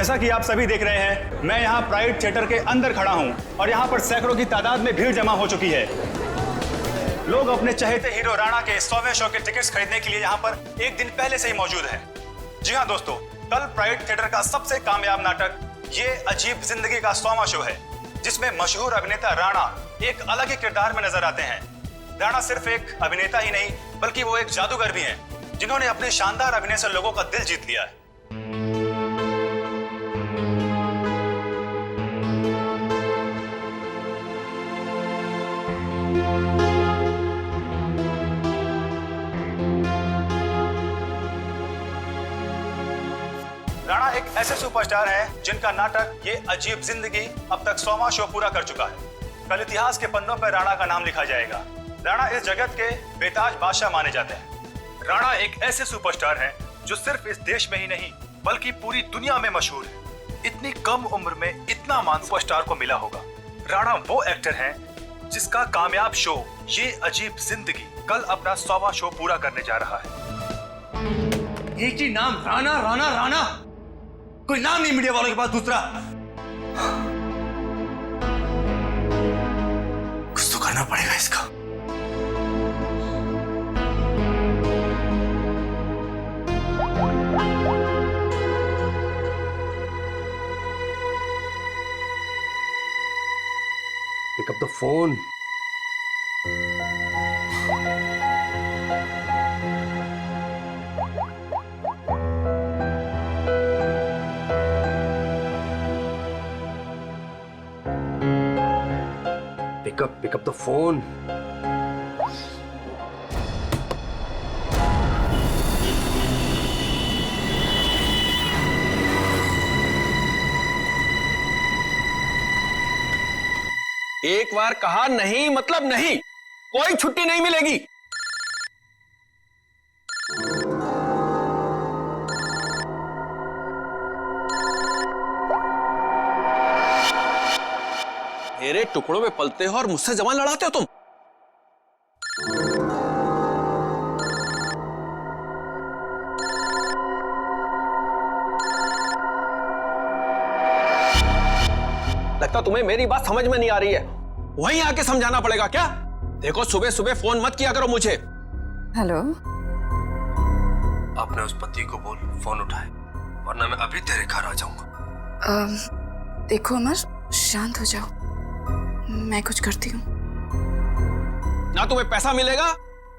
जैसा कि आप सभी देख रहे हैं, मैं यहाँ प्राइड थिएटर के अंदर खड़ा हूँ और यहाँ पर सैकड़ों की तादाद में भीड़ जमा हो चुकी है। लोग अपने चहेते हीरो राणा के 100वें शो के टिकट्स खरीदने के लिए यहाँ पर एक दिन पहले से ही मौजूद हैं। जी हाँ दोस्तों, कल प्राइड थिएटर का सबसे कामयाब नाटक ये अजीब जिंदगी का 100वां शो है, जिसमें मशहूर अभिनेता राणा एक अलग ही किरदार में नजर आते हैं। राणा सिर्फ एक अभिनेता ही नहीं, बल्कि वो एक जादूगर भी हैं, जिन्होंने अपने शानदार अभिनय से लोगों का दिल जीत लिया है। राणा एक ऐसे सुपरस्टार हैं जिनका नाटक ये अजीब जिंदगी अब तक 100वां शो पूरा कर चुका है। कल इतिहास के पन्नों पर राणा का नाम लिखा जाएगा। राणा इस जगत के बेताज बादशाह माने जाते हैं। राणा एक ऐसे सुपरस्टार हैं जो सिर्फ इस देश में ही नहीं बल्कि पूरी दुनिया में मशहूर है। इतनी कम उम्र में इतना मान सुपरस्टार को मिला होगा। राणा वो एक्टर हैं जिसका कामयाब शो ये अजीब जिंदगी कल अपना 100वां शो पूरा करने जा रहा है। एक ही नाम, राणा राणा राणा। कोई नाम नहीं मीडिया वालों के पास दूसरा? कुछ तो करना पड़ेगा इसका। Pick up the phone. Pick up the phone. एक बार कहा नहीं मतलब नहीं, कोई छुट्टी नहीं मिलेगी। मेरे टुकड़ों में पलते हो और मुझसे जबान लड़ाते हो तुम। लगता तुम्हें मेरी बात समझ में नहीं आ रही है, वहीं आके समझाना पड़ेगा क्या? देखो सुबह सुबह फोन मत किया करो मुझे। हेलो, अपने उस पति को बोल फोन उठाए, वरना मैं अभी तेरे घर आ जाऊंगा। देखो अमर, शांत हो जाओ, मैं कुछ करती हूँ। ना तुम्हें पैसा मिलेगा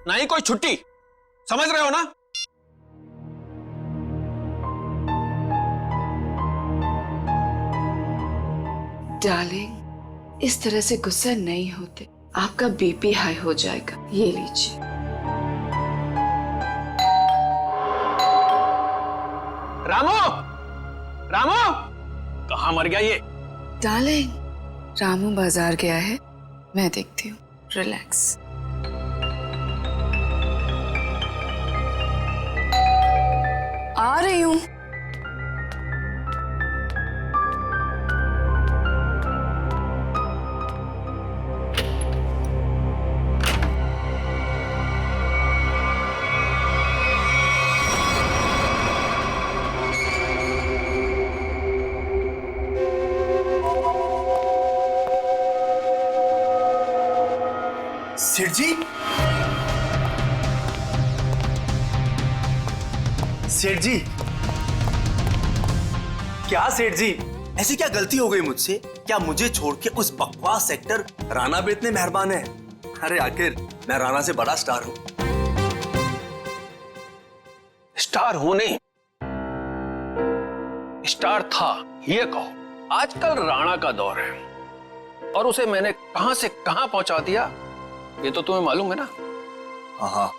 ना ही कोई छुट्टी, समझ रहे हो ना? डार्लिंग, इस तरह से गुस्सा नहीं होते, आपका बीपी हाई हो जाएगा। ये लीजिए। रामू, रामू, कहाँ मर गया ये? डार्लिंग, रामू बाजार गया है, मैं देखती हूँ। रिलैक्स। आ रही हूँ। सेठ जी, सेठ जी, क्या सेठ जी, ऐसी क्या गलती हो गई मुझसे? क्या मुझे छोड़ के उस बकवास एक्टर राणा पे इतने मेहरबान है? अरे आखिर मैं राणा से बड़ा स्टार हूं। स्टार हूं नहीं, स्टार था ये कहो। आजकल राणा का दौर है और उसे मैंने कहां से कहां पहुंचा दिया ये तो तुम्हें मालूम है ना? हाँ,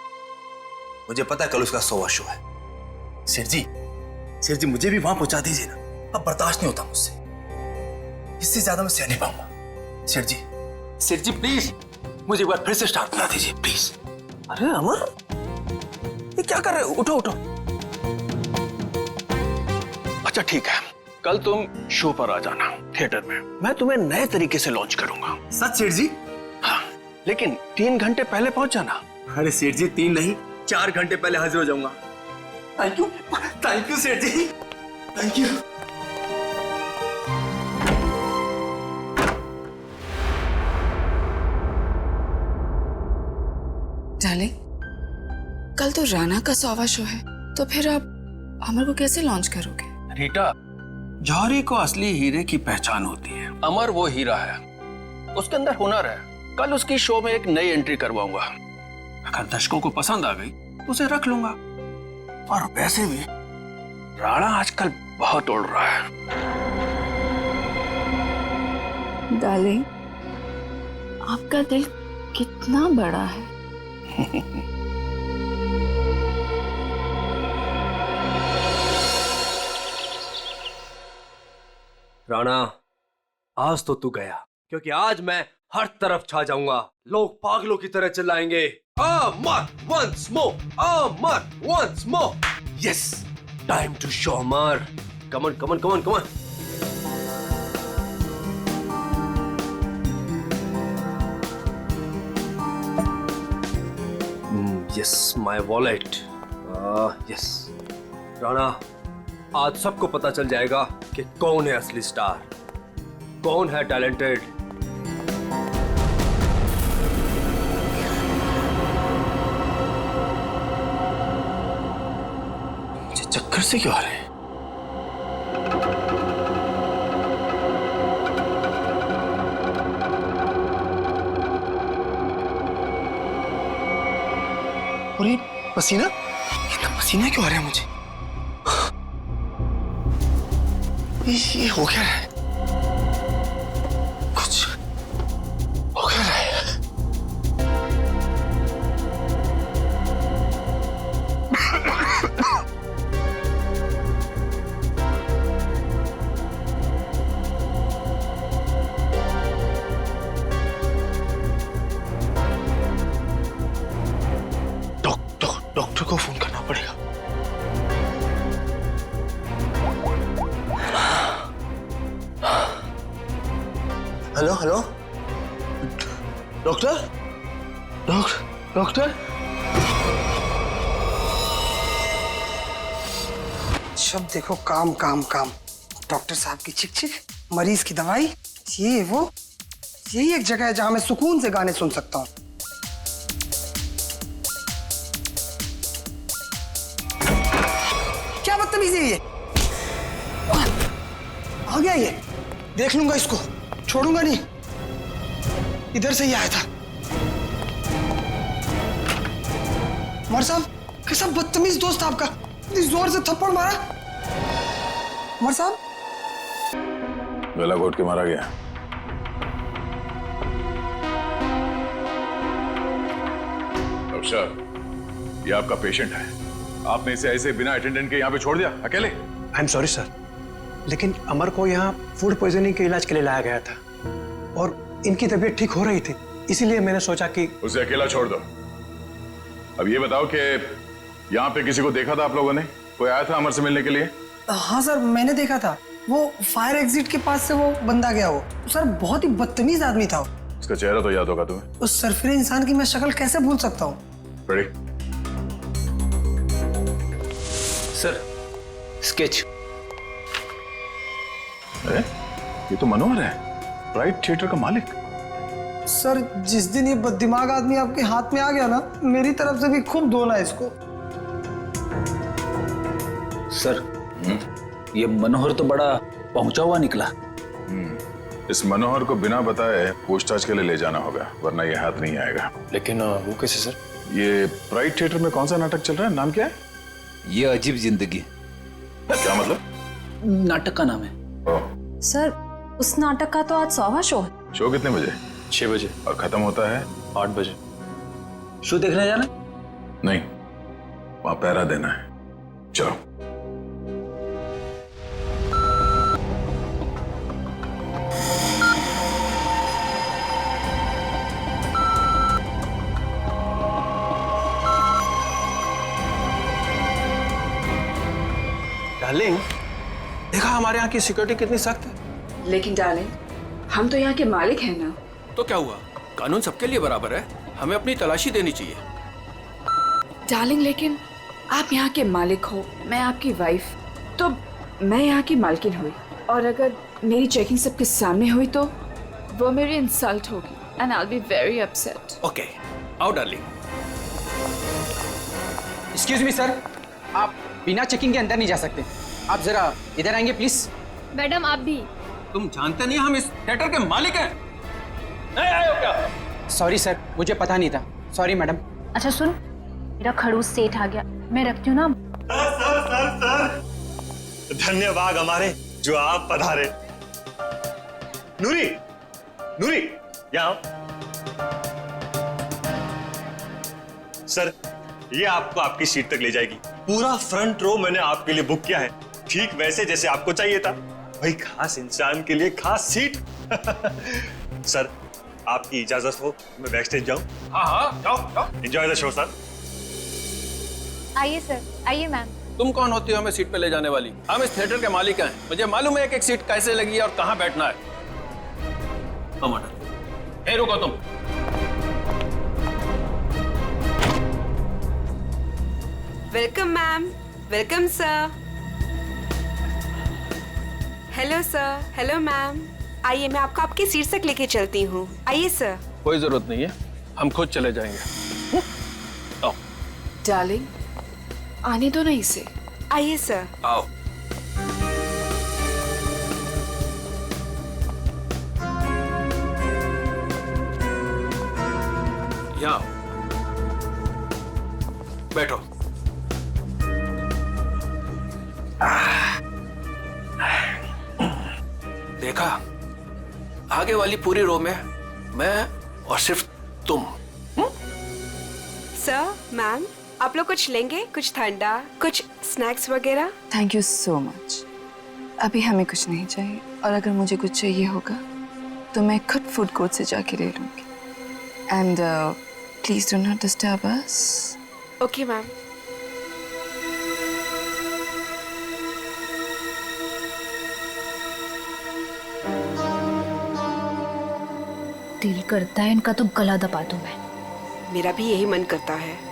मुझे पता है कल उसका 100वां शो है। सेठ जी मुझे भी वहां पहुंचा दीजिए ना, अब बर्दाश्त नहीं होता मुझसे, इससे ज्यादा मैं सह नहीं पाऊंगा। सेठ जी प्लीज मुझे एक बार फिर से स्टार बना दीजिए प्लीज। अरे अमर, ये क्या कर रहे हो? उठो उठो। अच्छा ठीक है, कल तुम शो पर आ जाना थिएटर में, मैं तुम्हें नए तरीके से लॉन्च करूंगा। सच सेठ जी? हाँ, लेकिन 3 घंटे पहले पहुंच जाना। अरे सेठ जी 3 नहीं 4 घंटे पहले हाजिर हो जाऊंगा। थैंक यू सेठ जी, थैंक यू। डार्लिंग, कल तो राणा का 100वां शो है, तो फिर आप अमर को कैसे लॉन्च करोगे? रीटा, जौहरी को असली हीरे की पहचान होती है। अमर वो हीरा है, उसके अंदर हुनर है। कल उसकी शो में एक नई एंट्री करवाऊंगा। अगर दर्शकों को पसंद आ गई तो उसे रख लूंगा। और वैसे भी राणा आजकल बहुत उड़ रहा है। डार्लिंग, आपका दिल कितना बड़ा है। राणा, आज तो तू गया, क्योंकि आज मैं हर तरफ छा जाऊंगा। लोग पागलों की तरह चिल्लाएंगे, Amar once more, Amar once more. Yes, time to show Amar. Come on, come on, come on, come on. Yes, my wallet. Yes Rana, आज सबको पता चल जाएगा कि कौन है असली स्टार, कौन है टैलेंटेड। मुझे चक्कर से क्यों आ रहे हैं? और ये पसीना, इतना पसीना क्यों आ रहा है मुझे? ये हो क्या रहा है? कुछ हो क्या रहा है? डॉक्टर को फोन करना पड़ेगा। Hello hello, doctor doctor. शब्द देखो, काम काम काम। डॉक्टर साहब की चिक चिक, मरीज की दवाई, ये वो, यही एक जगह है जहां मैं सुकून से गाने सुन सकता हूँ। क्या बदतमीजी है ये? आ गया ये, देख लूंगा इसको, छोड़ूंगा नहीं। इधर से ही आया था। उमर साहब, कैसा बदतमीज दोस्त आपका, इतनी जोर से थप्पड़ मारा। उमर साहब, गला घोट के मारा गया। डॉक्टर साहब, ये आपका पेशेंट है, आपने इसे ऐसे बिना अटेंडेंट के यहाँ पे छोड़ दिया अकेले? आई एम सॉरी सर, लेकिन अमर को यहाँ फूड पॉइजनिंग के इलाज के लिए लाया गया था और इनकी तबीयत ठीक हो रही थी, इसीलिए मैंने सोचा कि उसे अकेला छोड़ दो। अब ये बताओ कि यहाँ पे किसी को देखा था आप लोगों ने? कोई आया था अमर से मिलने के लिए? हाँ सर, मैंने देखा था। वो फायर एग्जिट के पास से वो बंदा गया। वो सर बहुत ही बदतमीज आदमी था। उसका चेहरा तो याद होगा तुम्हें? उस सरफिरे इंसान की मैं शक्ल कैसे भूल सकता हूँ? रेडी? Sir, sketch. अरे ये तो मनोहर है, प्राइड थिएटर का मालिक। सर, जिस दिन ये बददिमाग आदमी आपके हाथ में आ गया ना, मेरी तरफ से भी खूब धोना इसको। सर, ये मनोहर तो बड़ा पहुंचा हुआ निकला। इस मनोहर को बिना बताए पूछताछ के लिए ले जाना होगा, वरना ये हाथ नहीं आएगा। लेकिन वो कैसे सर? ये प्राइड थिएटर में कौन सा नाटक चल रहा है, नाम क्या है? ये अजीब जिंदगी। क्या मतलब? नाटक का नाम है। ओह, सर, उस नाटक का तो आज 100वां शो है। शो कितने बजे? 6 बजे। और खत्म होता है? 8 बजे। शो देखने जाना? नहीं, वहां पहरा देना है। चलो। डार्लिंग, देखा हमारे यहाँ की सिक्योरिटी कितनी सख्त है। लेकिन डार्लिंग, हम तो यहाँ के मालिक हैं ना। तो क्या हुआ, कानून सबके लिए बराबर है, हमें अपनी तलाशी देनी चाहिए। डार्लिंग, लेकिन आप यहाँ के मालिक हो, मैं आपकी वाइफ, तो मैं यहाँ की मालकिन हुई, और अगर मेरी चेकिंग सबके सामने हुई तो वो मेरी इंसल्ट होगी, and I will be very upset. Okay, आओ डार्लिंग। एक्सक्यूज मी सर, आप बिना चेकिंग के अंदर नहीं जा सकते। आप जरा इधर आएंगे प्लीज। मैडम आप भी। तुम जानते नहीं हम इस थिएटर के मालिक हैं? नहीं आए हो क्या? सॉरी सर, मुझे पता नहीं था। Sorry madam. अच्छा सुन, मेरा खड़ूस सेठ आ गया, मैं रखती हूँ ना। सर धन्यवाद हमारे जो आप पधारे। नूरी, नूरी यहाँ आओ। सर ये आपको आपकी सीट तक ले जाएगी। पूरा फ्रंट रो मैंने आपके लिए बुक किया है, ठीक वैसे जैसे आपको चाहिए था। भाई खास इंसान के लिए खास सीट। सर आपकी इजाजत हो मैं बैक स्टेज जाऊं? हाँ जाओ। Enjoy the show sir. आइए सर, आइए मैम। तुम कौन होती हो हमें सीट पे ले जाने वाली? हम इस थिएटर के मालिक हैं, मुझे मालूम है एक एक सीट कैसे लगी है और कहाँ बैठना है। टमाटर रुको तुम। Welcome ma'am, welcome sir. Hello sir, hello ma'am. आइए मैं आपको आपकी सीट तक लेके चलती हूँ। आइए सर। कोई जरूरत नहीं है, हम खुद चले जाएंगे। आओ। डार्लिंग आने दो ना इसे। आइए सर। आओ। यहाँ बैठो। देखा, आगे वाली पूरी रो में मैं और सिर्फ तुम। सर, मैम आप लोग कुछ लेंगे? कुछ ठंडा, कुछ स्नैक्स वगैरह? Thank you so much. अभी हमें कुछ नहीं चाहिए, और अगर मुझे कुछ चाहिए होगा तो मैं खुद फूड कोर्ट से जाके ले लूंगी। And please do not disturb us. Okay ma'am. दिल करता है इनका तो गला दबा दूं मैं। मेरा भी यही मन करता है।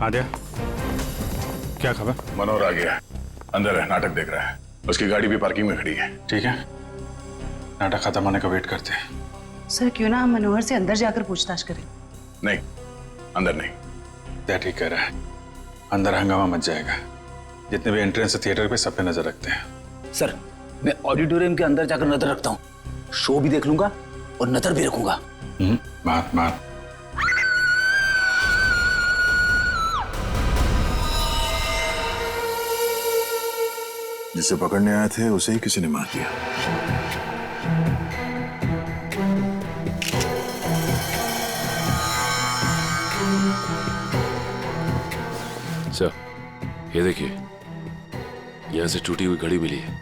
आद्या, क्या खबर? मनोहर आ गया, अंदर है, नाटक देख रहा है। उसकी गाड़ी भी पार्किंग में खड़ी है। ठीक है, नाटक खत्म होने का वेट करते हैं। सर क्यों ना हम मनोहर से अंदर जाकर पूछताछ करें? नहीं, अंदर नहीं। क्या ठीक कह रहा है, अंदर हंगामा मच जाएगा। जितने भी एंट्रेंस थिएटर पे सब पे नजर रखते हैं। सर मैं ऑडिटोरियम के अंदर जाकर नजर रखता हूँ, शो भी देख लूंगा और नजर भी रखूंगा। बात जिसे पकड़ने आए थे उसे ही किसी ने मार दिया। सर ये देखिए, यहां से टूटी हुई घड़ी मिली है।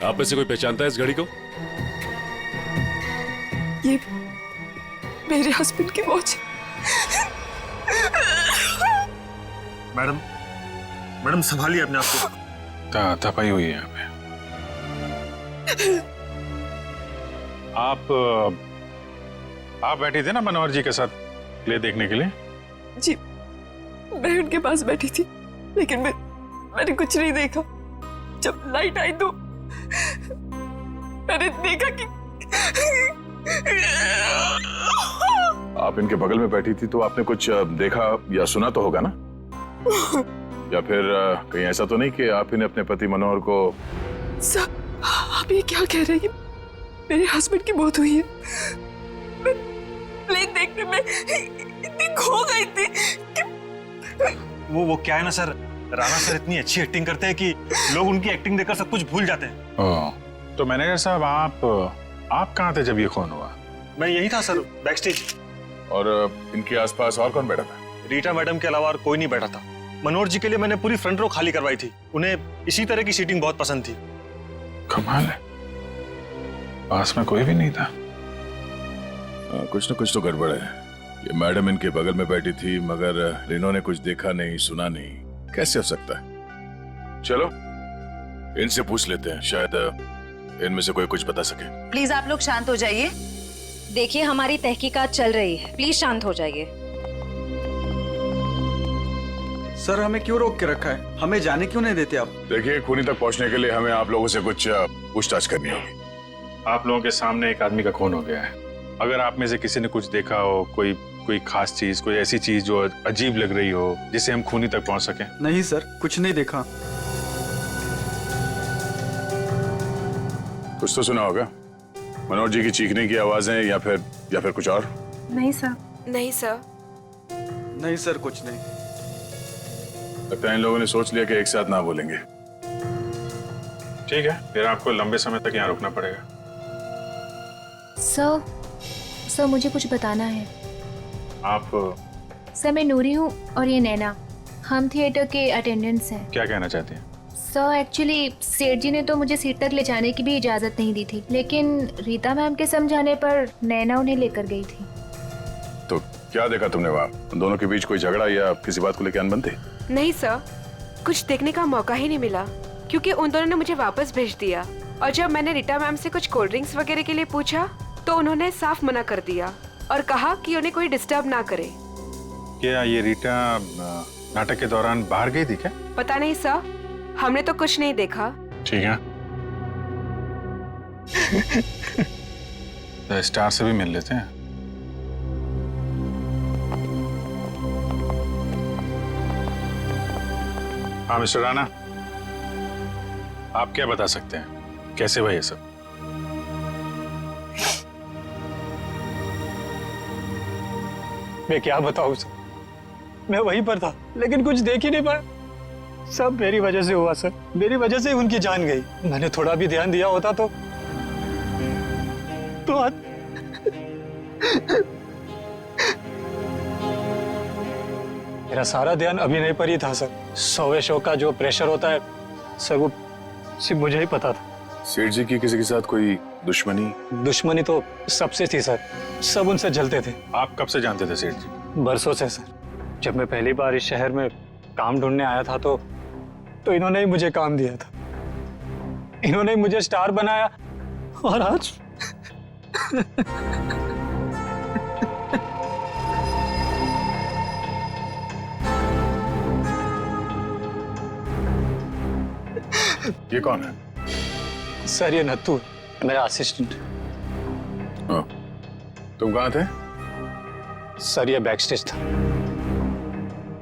आप में से कोई पहचानता है इस घड़ी को? ये मेरे हस्बैंड की वॉच। मैडम संभालिए अपने आप को। तपाई हुई है यहाँ पे। आप बैठी थी ना मनोहर जी के साथ प्ले देखने के लिए? जी मैं उनके पास बैठी थी, लेकिन मैंने कुछ नहीं देखा। जब लाइट आई तो मैंने देखा कि आप इनके बगल में बैठी थी तो आपने कुछ देखा या सुना तो होगा ना? या फिर कहीं ऐसा तो नहीं कि आप इन्हें अपने पति मनोहर को? सर आप ये क्या कह रहे हैं? मेरे हस्बैंड की मौत हुई है। मैं प्ले देखने में इतनी खो गई थी कि वो क्या है ना सर, राणा सर इतनी अच्छी एक्टिंग करते हैं कि लोग उनकी एक्टिंग देखकर सब कुछ भूल जाते हैं। तो मैनेजर साहब आप कहाँ थे जब ये खून हुआ? मैं यही था सर, बैक स्टेज। और इनके आसपास और कौन बैठा था? रीटा मैडम के अलावा और कोई नहीं बैठा था। मनोहर जी के लिए मैंने पूरी फ्रंट रो खाली करवाई थी। उन्हें इसी तरह की सीटिंग बहुत पसंद थी। कमाल है, पास में कोई भी नहीं था। कुछ न कुछ तो गड़बड़ है। ये मैडम इनके बगल में बैठी थी मगर इन्होंने कुछ देखा नहीं सुना नहीं, कैसे हो सकता है? चलो इनसे पूछ लेते हैं, शायद इनमें से कोई कुछ बता सके। प्लीज आप लोग शांत हो जाइए। देखिए हमारी तहकीकात चल रही है, प्लीज शांत हो जाइए। सर हमें क्यों रोक के रखा है? हमें जाने क्यों नहीं देते आप? देखिए, खूनी तक पहुंचने के लिए हमें आप लोगों से कुछ पूछताछ करनी होगी। आप लोगों के सामने एक आदमी का खून हो गया है। अगर आप में से किसी ने कुछ देखा हो, कोई खास चीज, कोई ऐसी चीज जो अजीब लग रही हो जिससे हम खूनी तक पहुंच सके। नहीं सर, कुछ नहीं देखा। कुछ तो सुना होगा, मनोहर जी की चीखने की आवाजें या फिर कुछ और? नहीं सर। नहीं सर। नहीं सर, कुछ नहीं। लगता है इन लोगों ने सोच लिया कि एक साथ ना बोलेंगे। ठीक है, फिर आपको लंबे समय तक यहाँ रुकना पड़ेगा। सर मुझे कुछ बताना है। आप? सर मैं नूरी हूँ और ये नैना, हम थिएटर के अटेंडेंट्स हैं। क्या कहना चाहती हैं? सर एक्चुअली सेठ जी ने तो मुझे सीट तक ले जाने की भी इजाजत नहीं दी थी, लेकिन रीता मैम के समझाने पर नैना उन्हें लेकर गई थी। तो क्या देखा तुमने वहाँ? दोनों के बीच कोई झगड़ा या किसी बात को लेकर अनबन थी? नहीं सर, कुछ देखने का मौका ही नहीं मिला क्योंकि उन दोनों ने मुझे वापस भेज दिया। और जब मैंने रीता मैम से कुछ कोल्ड ड्रिंक्स वगैरह के लिए पूछा तो उन्होंने साफ मना कर दिया और कहा कि उन्हें कोई डिस्टर्ब ना करे। क्या ये रीटा नाटक के दौरान बाहर गई थी क्या? पता नहीं सर, हमने तो कुछ नहीं देखा। ठीक है, तो स्टार से भी मिल लेते हैं। हाँ मिस्टर राणा, आप क्या बता सकते हैं, कैसे हुआ ये सब? मैं क्या बताऊं सर, मैं वहीं पर था लेकिन कुछ देख ही नहीं पाया। सब मेरी वजह से हुआ सर, मेरी वजह से उनकी जान गई। मैंने थोड़ा भी ध्यान दिया होता तो आज मेरा सारा ध्यान अभिनय पर ही था सर। 100वें शो का जो प्रेशर होता है सर, वो सिर्फ मुझे ही पता था। सेठ जी की किसी के साथ कोई दुश्मनी? दुश्मनी तो सबसे थी सर, सब उनसे जलते थे। आप कब से जानते थे सेठ जी? बरसों से सर। जब मैं पहली बार इस शहर में काम ढूंढने आया था तो इन्होंने ही मुझे काम दिया था, इन्होंने ही मुझे स्टार बनाया और आज ये कौन है? सर ये नत्थू, मेरा असिस्टेंट। तुम कहाँ थे? सर ये बैक स्टेज था,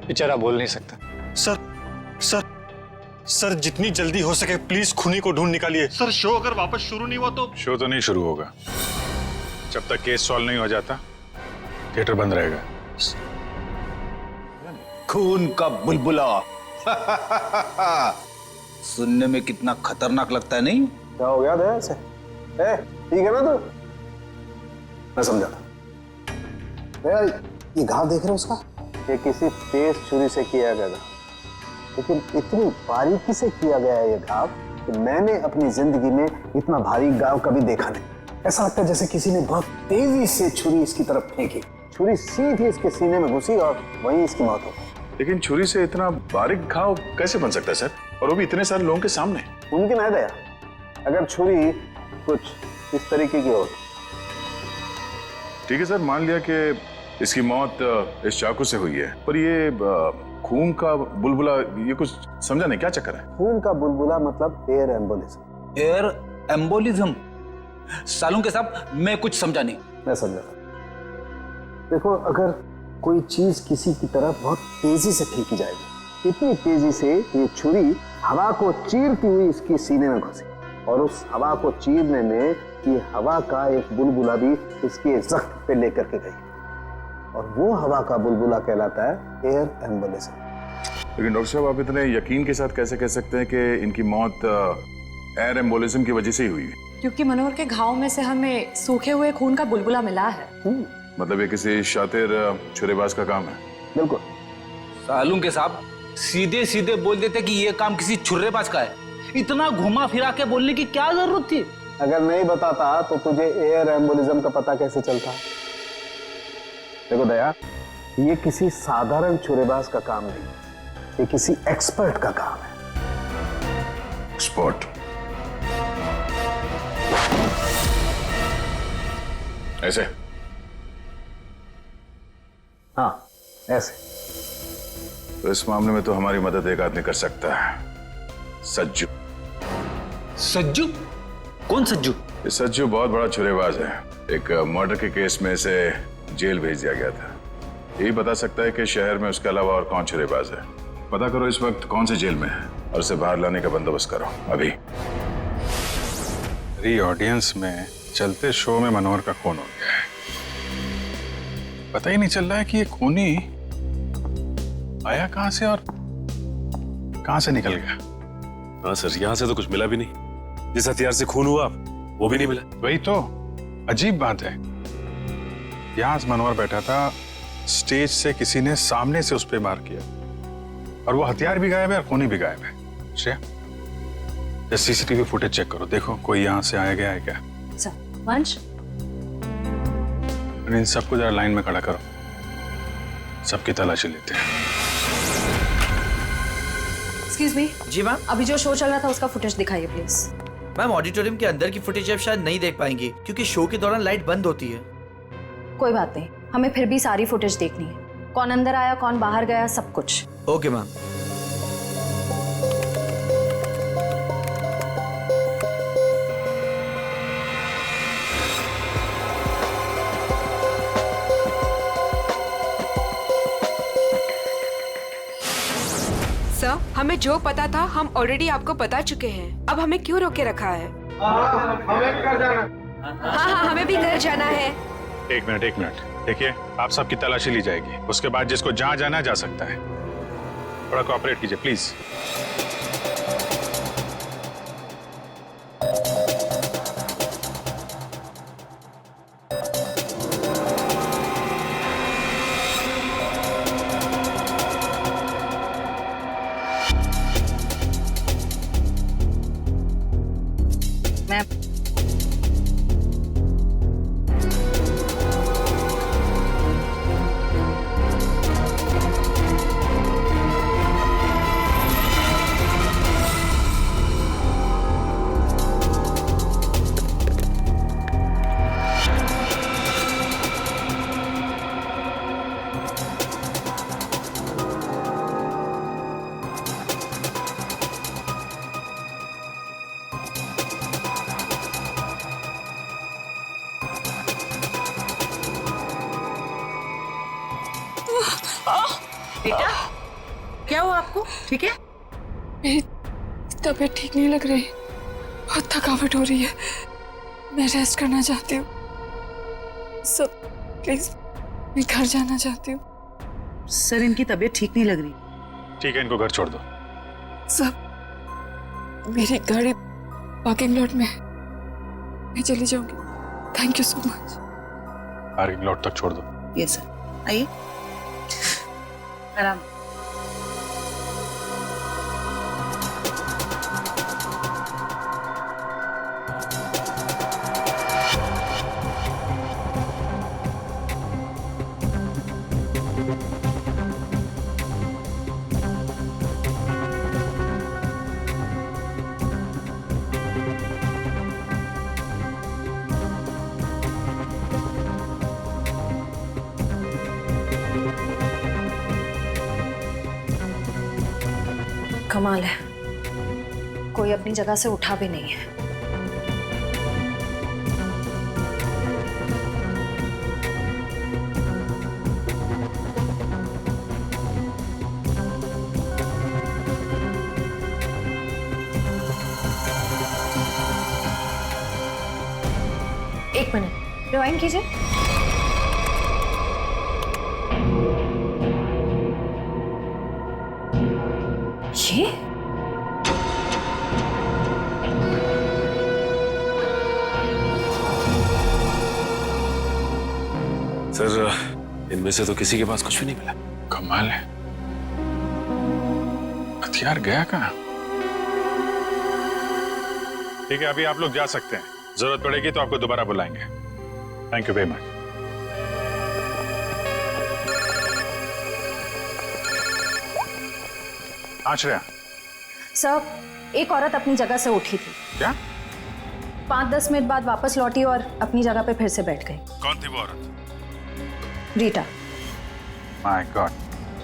बेचारा बोल नहीं सकता। सर जितनी जल्दी हो सके प्लीज खूनी को ढूंढ निकालिए। सर शो अगर वापस शुरू नहीं हुआ तो? शो तो नहीं शुरू होगा जब तक केस सॉल्व नहीं हो जाता, थिएटर बंद रहेगा। खून का बुलबुला सुनने में कितना खतरनाक लगता है, नहीं? क्या हो गया दया से? ठीक है ना? तो मैं समझा था। ये घाव देख रहे हो उसका? ये किसी तेज छुरी से किया गया था, लेकिन इतनी बारीकी से किया गया है ये घाव कि मैंने अपनी जिंदगी में इतना भारी घाव कभी देखा नहीं। ऐसा लगता है जैसे किसी ने बहुत तेजी से छुरी इसकी तरफ फेंकी, छुरी सीधी इसके सीने में घुसी और वहीं इसकी मौत हो गई। लेकिन छुरी से इतना बारीक घाव कैसे बन सकता है सर, और वो भी इतने सारे लोगों के सामने? मुमकिन है दया, अगर छुरी कुछ इस तरीके की हो। ठीक है सर, मान लिया कि इसकी मौत इस चाकू से हुई है, पर ये खून का बुलबुला, ये कुछ समझा नहीं, क्या चक्कर है? खून का बुलबुला मतलब एयर एम्बोलिज्म। Air embolism? सालों के साथ मैं कुछ समझा नहीं। मैं समझा। देखो, अगर कोई चीज किसी की तरफ बहुत तेजी से फेंकी जाएगी, इतनी तेजी से ये छुरी हवा को चीरती हुई इसकी सीने में घुसी, और उस हवा को चीरने में ये हवा का एक बुलबुला भी इसके जख्म पे लेकर के गई, और वो हवा का बुलबुला कहलाता है एयर एम्बोलिज्म। लेकिन डॉक्टर साहब, आप इतने यकीन के साथ कैसे कह सकते हैं कि इनकी मौत एयर एम्बोलिज्म की वजह से ही हुई है? क्योंकि मनोहर के घाव में से हमें सूखे हुए खून का बुलबुला मिला है। मतलब ये किसी शातिर छुरेबाज का काम है? बिल्कुल। सालूं के साहब सीधे सीधे बोल देते कि ये काम किसी छुर्रेबाज का है, इतना घुमा फिरा के बोलने की क्या जरूरत थी? अगर नहीं बताता तो तुझे एयर एम्बोलिज्म का पता कैसे चलता? देखो दया, ये किसी साधारण छुरेबाज का काम नहीं, ये किसी एक्सपर्ट का काम है। एक्सपर्ट? ऐसे? हाँ, ऐसे। तो इस मामले में तो हमारी मदद एक आदमी कर सकता है, सज्जू। सज्जू? कौन सज्जू? ये सज्जू बहुत बड़ा छुरेबाज है। एक मर्डर के केस में इसे जेल भेज दिया गया था। यही बता सकता है कि शहर में उसके अलावा और कौन छुरेबाज है। पता करो इस वक्त कौन से जेल में है और उसे बाहर लाने का बंदोबस्त करो अभी। मेरी ऑडियंस में चलते शो में मनोहर का खून हो गया है। पता ही नहीं चल रहा है कि ये खूनी आया कहां से और कहां से निकल गया। हाँ सर, यहाँ से तो कुछ मिला भी नहीं। जिस हथियार से खून हुआ वो भी नहीं मिला। वही तो अजीब बात है। यहां मनोहर बैठा था, स्टेज से किसी ने सामने से उस पर वार किया और वो हथियार भी गायब है और खूनी भी गायब है। श्रेया, सीसीटीवी फुटेज चेक करो, देखो कोई यहां से आया गया है क्या। सर, वंश इन सबको जरा लाइन में खड़ा करो, सबकी तलाशी लेते हैं। Excuse me. जी मैम। अभी जो शो चल रहा था उसका फुटेज दिखाइए प्लीज। मैम, ऑडिटोरियम के अंदर की फुटेज अब शायद नहीं देख पाएंगे क्योंकि शो के दौरान लाइट बंद होती है। कोई बात नहीं, हमें फिर भी सारी फुटेज देखनी है। कौन अंदर आया, कौन बाहर गया, सब कुछ। Okay ma'am. सर, हमें जो पता था हम ऑलरेडी आपको बता चुके हैं। अब हमें क्यों रोके रखा है? हमें भी घर जाना। हाँ, हमें भी घर जाना है। एक मिनट देखिए, आप सबकी तलाशी ली जाएगी, उसके बाद जिसको जहां जाना है जा सकता है। थोड़ा कोऑपरेट कीजिए प्लीज। बेटा, क्या हुआ आपको? ठीक है? मेरी तबीयत ठीक नहीं लग रही, बहुत थकावट हो रही है, मैं रेस्ट करना चाहती हूँ। सब प्लीज, मैं घर जाना चाहती हूँ। सर, इनकी तबीयत ठीक नहीं लग रही। ठीक है, इनको घर छोड़ दो। सब, मेरी गाड़ी पार्किंग लॉट में है, मैं चली जाऊंगी। Thank you so much. Parking lot तक छोड़ दो। यस सर, आइए आराम। कमाल है, कोई अपनी जगह से उठा भी नहीं है। एक मिनट, रिवाइंड कीजिए। ये सर, इनमें से तो किसी के पास कुछ भी नहीं मिला। कमाल है, हथियार गया कहाँ? ठीक है, अभी आप लोग जा सकते हैं। जरूरत पड़ेगी तो आपको दोबारा बुलाएंगे। Thank you very much. हाँ श्रेया। सर, एक औरत अपनी जगह से उठी थी। क्या? 5-10 मिनट बाद वापस लौटी और अपनी जगह पे फिर से बैठ गई। कौन थी वो औरत? रीटा। माय गॉड,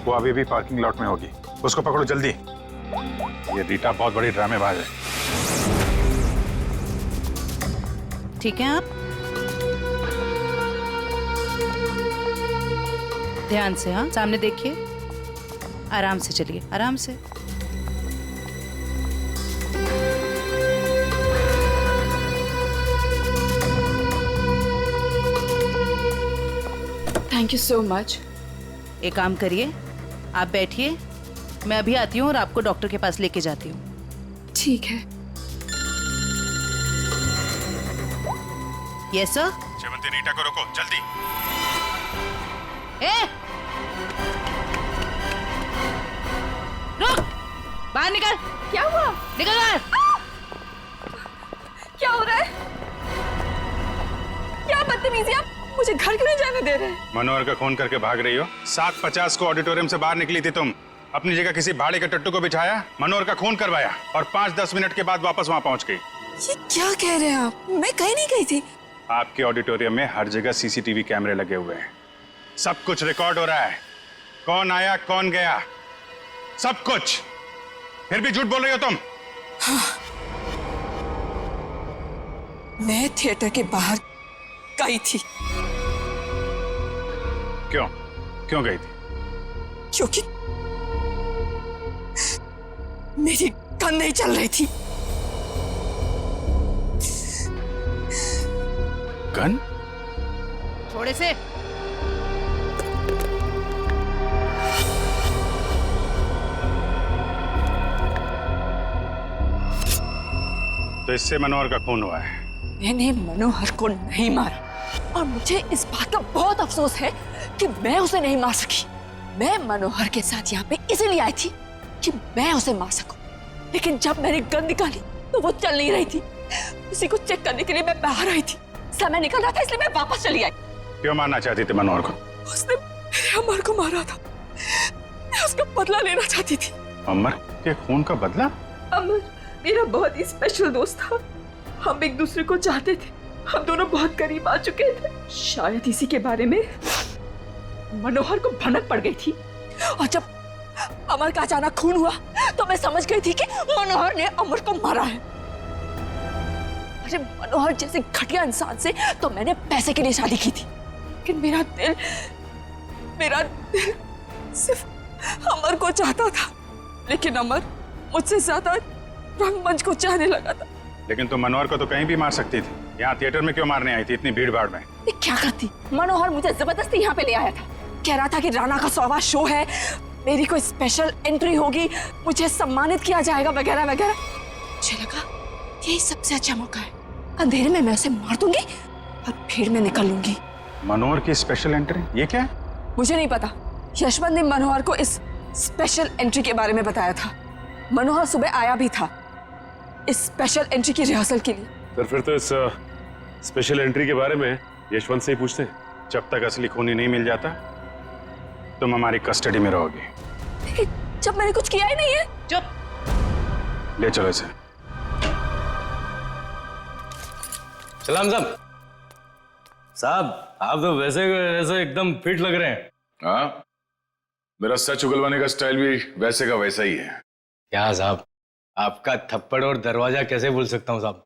वो अभी भी पार्किंग लॉट में होगी। उसको पकड़ो जल्दी। ये रीटा बहुत बड़ी ड्रामेबाज है। ठीक है, आप ध्यान से, हाँ, सामने देखिए, आराम से चलिए, आराम से। Thank you so much. एक काम करिए, आप बैठिए, मैं अभी आती हूँ और आपको डॉक्टर के पास लेके जाती हूँ। ठीक है। Yes sir. शेवंती, रीटा को रोको जल्दी। रुक, बाहर निकल। क्या हुआ? निकल बाहर। क्या हो रहा है? क्या बदतमीजी, आप मुझे घर क्यों नहीं जाने दे रहे? मनोहर का खून करके भाग रही हो। 7:50 को ऑडिटोरियम से बाहर निकली थी तुम। अपनी जगह किसी भाड़े के टट्टू को बिठाया, मनोहर का खून करवाया और 5-10 मिनट के बाद वापस वहां पहुंच गई। ये क्या कह रहे हैं आप? मैं कहीं नहीं गई थी। आपके ऑडिटोरियम में हर जगह सीसीटीवी कैमरे लगे हुए हैं। सब कुछ रिकॉर्ड हो रहा है। कौन आया, कौन गया, सब कुछ। फिर भी झूठ बोल रही हो तुम। हाँ। मैं थिएटर के बाहर गई थी। क्यों गई थी? क्योंकि मेरी गन नहीं चल रही थी। गन? थोड़े से। तो इससे मनोहर का खून हुआ है। मैंने मनोहर को नहीं मारा और मुझे इस बात का बहुत अफसोस है कि मैं उसे नहीं मार सकी। मैं मनोहर के साथ यहाँ पे इसलिए आई थी कि मैं उसे मार सकूं। लेकिन जब मैंने गन निकाली तो वो चल नहीं रही थी। उसी को चेक करने के लिए मैं बाहर आई थी। समय निकल रहा था इसलिए मैं वापस चली आई। क्यों मारना चाहती थी मनोहर को? उसने मेरे अमर को मारा था। मैं उसका बदला लेना चाहती थी। अमर के खून का बदला? अमर मेरा बहुत ही स्पेशल दोस्त था। हम एक दूसरे को चाहते थे। हम दोनों बहुत करीब आ चुके थे। शायद इसी के बारे में मनोहर को भनक पड़ गई थी और जब अमर का अचानक खून हुआ तो मैं समझ गई थी कि मनोहर ने अमर को मारा है। अरे मनोहर जैसे घटिया इंसान से तो मैंने पैसे के लिए शादी की थी, लेकिन मेरा दिल सिर्फ अमर को चाहता था। लेकिन अमर मुझसे ज्यादा रंगमंच को चाहने लगा था। लेकिन तुम मनोहर को तो कहीं भी मार सकती थी। यहाँ थिएटर में क्यों मारने आई थी इतनी भीड़ भाड़ में? क्या करती? मनोहर मुझे जबरदस्ती यहाँ पे ले आया था। कह रहा था कि राणा का 100वां शो है, मेरी कोई स्पेशल एंट्री होगी, मुझे सम्मानित किया जाएगा वगैरह वगैरह। मुझे लगा यही सबसे अच्छा मौका है। अंधेरे में मैं उसे मार दूंगी और भीड़ में निकल लूंगी। मनोहर की स्पेशल एंट्री? ये क्या है? मुझे नहीं पता। यशवंत ने मनोहर को इस स्पेशल एंट्री के बारे में बताया था। मनोहर सुबह आया भी था इस स्पेशल एंट्री की रिहर्सल के लिए। सर फिर तो इस स्पेशल एंट्री के बारे में यशवंत से ही पूछते हैं। जब तक असली खूनी नहीं मिल जाता तुम हमारी कस्टडी में रहोगी। लेकिन जब मैंने कुछ किया ही नहीं है। चुप। ले चलो इसे। सलाम साहब, आप तो वैसे एकदम फिट लग रहे हैं। हाँ, मेरा सच उगलवाने का स्टाइल भी वैसे का वैसा ही है। क्या साहब, आपका थप्पड़ और दरवाजा कैसे भूल सकता हूँ साहब।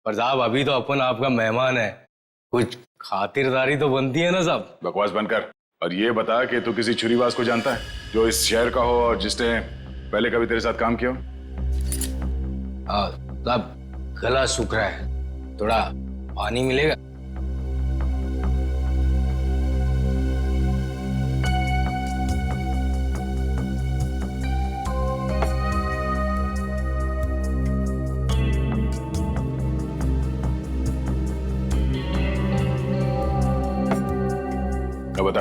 पर साहब अभी तो अपन आपका मेहमान है, कुछ खातिरदारी तो बनती है ना साहब। बकवास बंद कर और ये बता कि तू किसी छुरीबाज को जानता है जो इस शहर का हो और जिसने पहले कभी तेरे साथ काम किया हो? हाँ साहब, गला सूख रहा है, थोड़ा पानी मिलेगा? बता।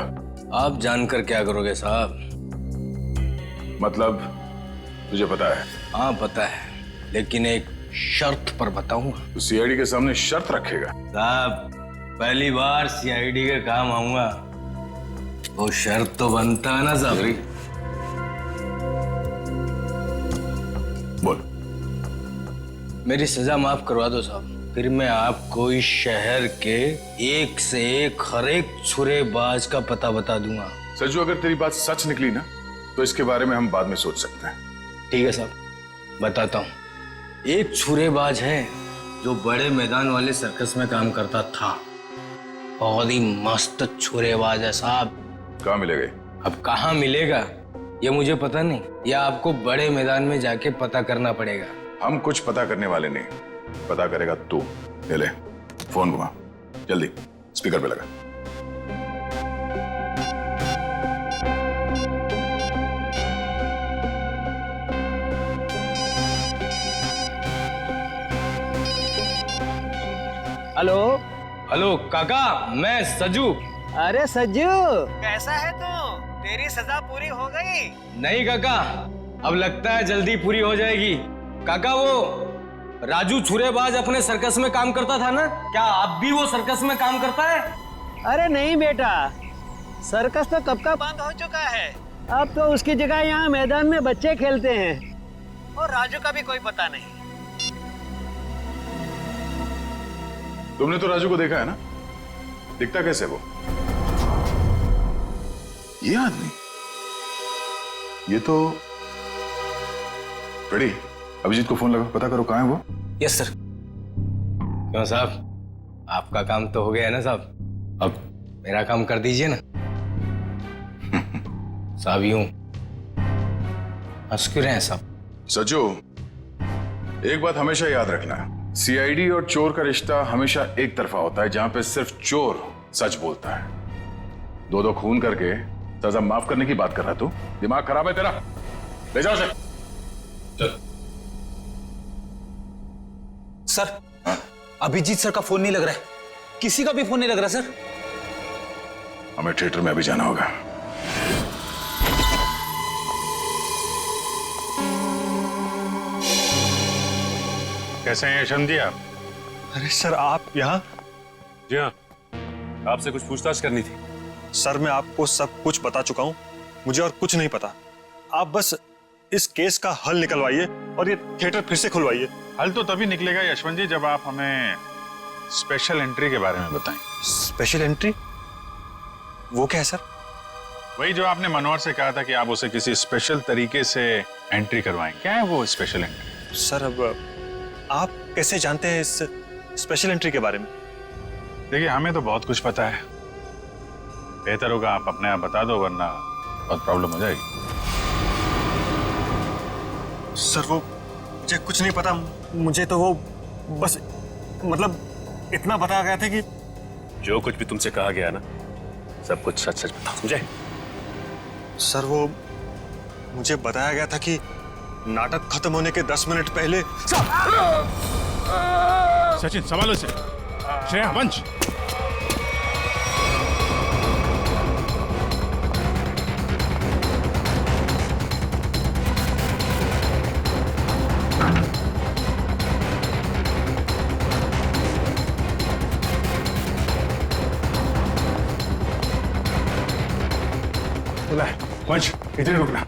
आप जानकर क्या करोगे साहब? मतलब तुझे पता है? हाँ पता है, लेकिन एक शर्त पर बताऊंगा। तो सीआईडी के सामने शर्त रखेगा? साहब पहली बार सीआईडी के काम आऊंगा, वो शर्त तो बनता है ना साहब। मेरी सजा माफ करवा दो साहब, फिर मैं आपको इस शहर के एक से एक हर एक छुरेबाज का पता बता दूंगा। सज्जू, अगर तेरी बात सच निकली ना तो इसके बारे में हम बाद में सोच सकते हैं। ठीक है साहब, बताता हूँ। एक छुरेबाज है जो बड़े मैदान वाले सर्कस में काम करता था। बहुत ही मस्त छुरेबाज है साहब। कहाँ मिलेगा? अब कहाँ मिलेगा ये मुझे पता नहीं, या आपको बड़े मैदान में जाके पता करना पड़ेगा। हम कुछ पता करने वाले नहीं, पता करेगा तू। ले फोन घुमा, जल्दी स्पीकर पे लगा। हेलो। हेलो काका, मैं सज्जू। अरे सज्जू, कैसा है तू? तेरी सजा पूरी हो गई? नहीं काका, अब लगता है जल्दी पूरी हो जाएगी। काका, वो राजू छुरेबाज अपने सर्कस में काम करता था ना, क्या अब भी वो सर्कस में काम करता है? अरे नहीं बेटा, सर्कस तो कब का बंद हो चुका है। अब तो उसकी जगह यहाँ मैदान में बच्चे खेलते हैं और राजू का भी कोई पता नहीं। तुमने तो राजू को देखा है ना, दिखता कैसे वो? ये आदमी, ये तो रेडी। अभिजीत को फोन लगा, पता करो कहाँ है वो। Yes sir. क्यों साहब, आपका काम तो हो गया है ना साहब, अब मेरा काम कर दीजिए ना। साहब यूं हंस क्यों रहे हैं साहब? सज्जू, एक बात हमेशा याद रखना, सीआईडी और चोर का रिश्ता हमेशा एक तरफा होता है, जहां पे सिर्फ चोर सच बोलता है। दो खून करके सजा माफ करने की बात कर रहा तू? दिमाग खराब है तेरा? ले जाओ सर। चल। सर, अभिजीत सर का फोन नहीं लग रहा है, किसी का भी फोन नहीं लग रहा सर। हमें थिएटर में अभी जाना होगा। कैसे हैं यशवंत जी आप? अरे सर, आप यहाँ? जी हाँ, आपसे कुछ पूछताछ करनी थी। सर, मैं आपको सब कुछ बता चुका हूँ, मुझे और कुछ नहीं पता। आप बस इस केस का हल निकलवाइए और ये थिएटर फिर से खुलवाइए। हल तो तभी निकलेगा यशवंत जी जब आप हमें स्पेशल एंट्री के बारे में बताएं। Special entry? वो क्या है सर? वही जो आपने मनोहर से कहा था कि आप उसे किसी स्पेशल तरीके से एंट्री करवाएं। क्या है वो स्पेशल एंट्री? सर, अब आप कैसे जानते हैं इस स्पेशल एंट्री के बारे में? देखिए, हमें तो बहुत कुछ पता है, बेहतर होगा आप अपने आप बता दो, वरना बहुत प्रॉब्लम हो जाएगी। सर, वो मुझे कुछ नहीं पता। मुझे तो वो बस मतलब इतना बताया गया था कि जो कुछ भी तुमसे कहा गया ना, सब कुछ सच सच बताओ, समझे? सर, वो मुझे बताया गया था कि नाटक खत्म होने के 10 मिनट पहले सचिन, संभालो से। श्रेया, वंश। वंश, इधर रुकना।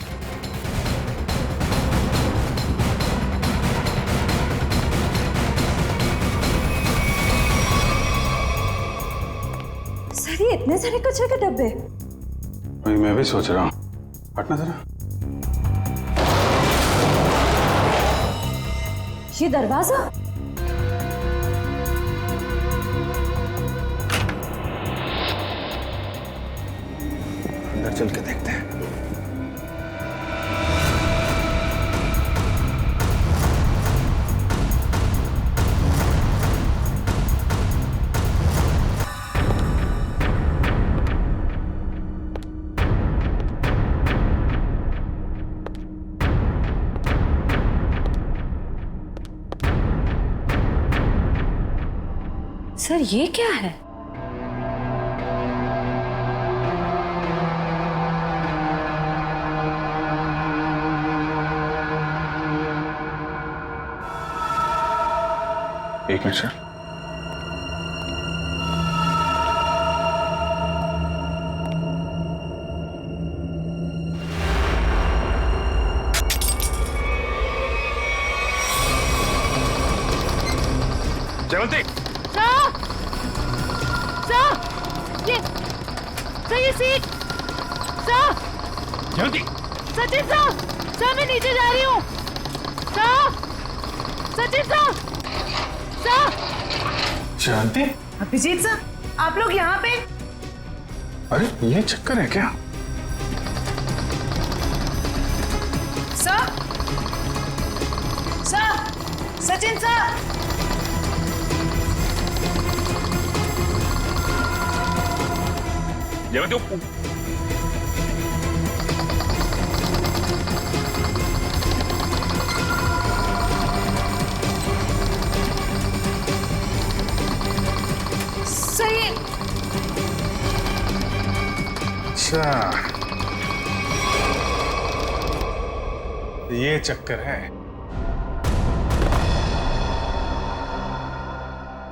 सर, ये इतने सारे कचरे के डब्बे? वही मैं भी सोच रहा हूँ, हटना जरा। ये दरवाजा? अंदर चल के देखते हैं। सर, ये क्या है? एक मिनट सर। ये सीट सर, जल्दी सचिन सर, सर मैं नीचे जा रही हूँ सर, सचिन सर, सर। शांति, अभिजीत सर, आप लोग यहाँ पे? अरे ये चक्कर है क्या? Sir, sir, Sachin sir. सही। अच्छा, ये चक्कर है।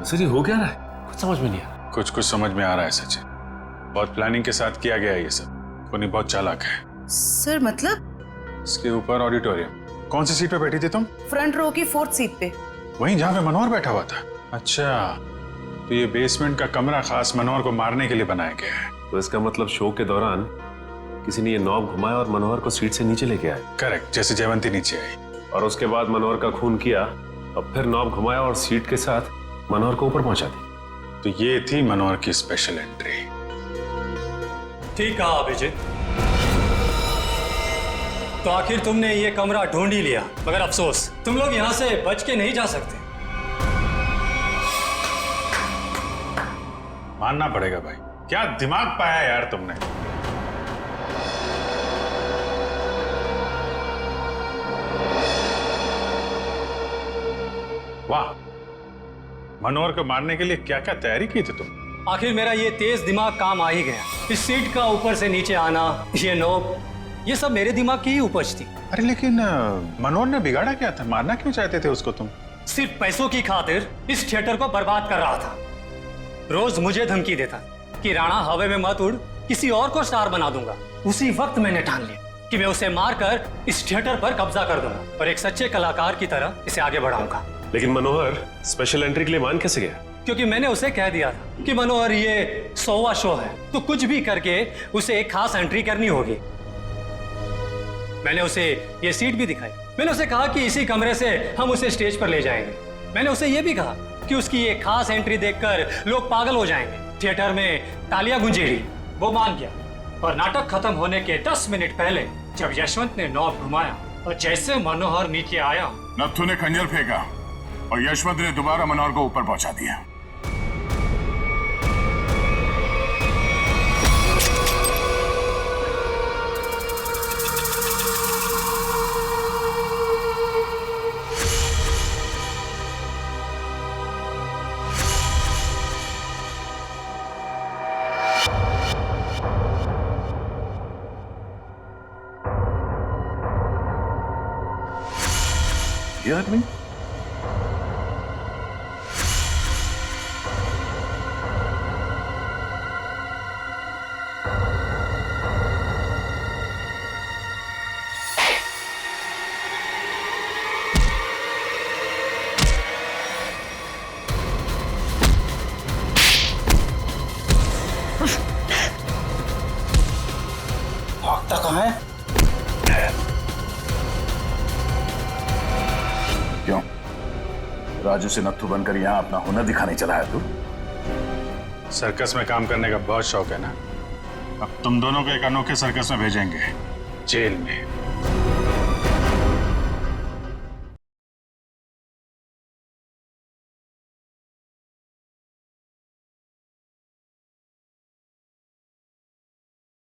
सर ये हो क्या रहा है? कुछ समझ में नहीं आ रहा। कुछ समझ में आ रहा है सचिन। बहुत प्लानिंग के साथ किया गया है ये सब। कोनी बहुत चालाक है। सर मतलब? इसके ऊपर ऑडिटोरियम। कौन सी सीट पे बैठी थी तुम? फ्रंट रो की 4th सीट पे। वहीं जहाँ पे मनोहर बैठा हुआ था। अच्छा, तो ये बेसमेंट का कमरा खास मनोहर को मारने के लिए बनाया गया है। तो इसका मतलब शो के दौरान किसी ने ये नॉब घुमाया और मनोहर को सीट से नीचे लेके आए। करेक्ट, जैसे जयवंती नीचे आई और उसके बाद मनोहर का खून किया और फिर नॉब घुमाया और सीट के साथ मनोहर को ऊपर पहुंचा दी। तो ये थी मनोहर की स्पेशल एंट्री। ठीक कहा अभिजीत। तो आखिर तुमने ये कमरा ढूंढ ही लिया, मगर अफसोस तुम लोग यहाँ से बच के नहीं जा सकते। मानना पड़ेगा भाई, क्या दिमाग पाया यार तुमने। वाह, मनोहर को मारने के लिए क्या क्या तैयारी की थी तुम। आखिर मेरा ये तेज दिमाग काम आ ही गया। इस सीट का ऊपर से नीचे आना, ये नोब, ये सब मेरे दिमाग की ही उपज थी। अरे लेकिन मनोहर ने बिगाड़ा क्या था? मारना क्यों चाहते थे उसको तुम? सिर्फ पैसों की खातिर इस थिएटर को बर्बाद कर रहा था। रोज मुझे धमकी देता कि राणा हवा में मत उड़, किसी और को स्टार बना दूंगा। उसी वक्त मैंने ठान लिया कि मैं उसे मारकर इस थिएटर पर कब्जा कर दूंगा और एक सच्चे कलाकार की तरह इसे आगे बढ़ाऊंगा। लेकिन मनोहर स्पेशल एंट्री के लिए मान कैसे गया? क्योंकि मैंने उसे कह दिया था कि मनोहर ये 100वां शो है, तो कुछ भी करके उसे एक खास एंट्री करनी होगी। मैंने उसे ये सीट भी दिखाई। मैंने उसे कहा कि इसी कमरे से हम उसे स्टेज पर ले जाएंगे। मैंने उसे ये भी कहा कि उसकी ये खास एंट्री देखकर लोग पागल हो जाएंगे, थिएटर में तालियां गूंजेगी। वो मान गया और नाटक खत्म होने के 10 मिनट पहले जब यशवंत ने नॉब घुमाया और जैसे मनोहर नीचे आया, नत्थु ने खंजर फेंका और यशवंत ने दोबारा मनोहर को ऊपर पहुंचा दिया। ये आदमी भागता कहाँ है? क्यों? राजू से नत्थु बनकर यहाँ अपना हुनर दिखाने चला है तू? सर्कस में काम करने का बहुत शौक है ना? अब तुम दोनों को एक अनोखे सर्कस में भेजेंगे, जेल में।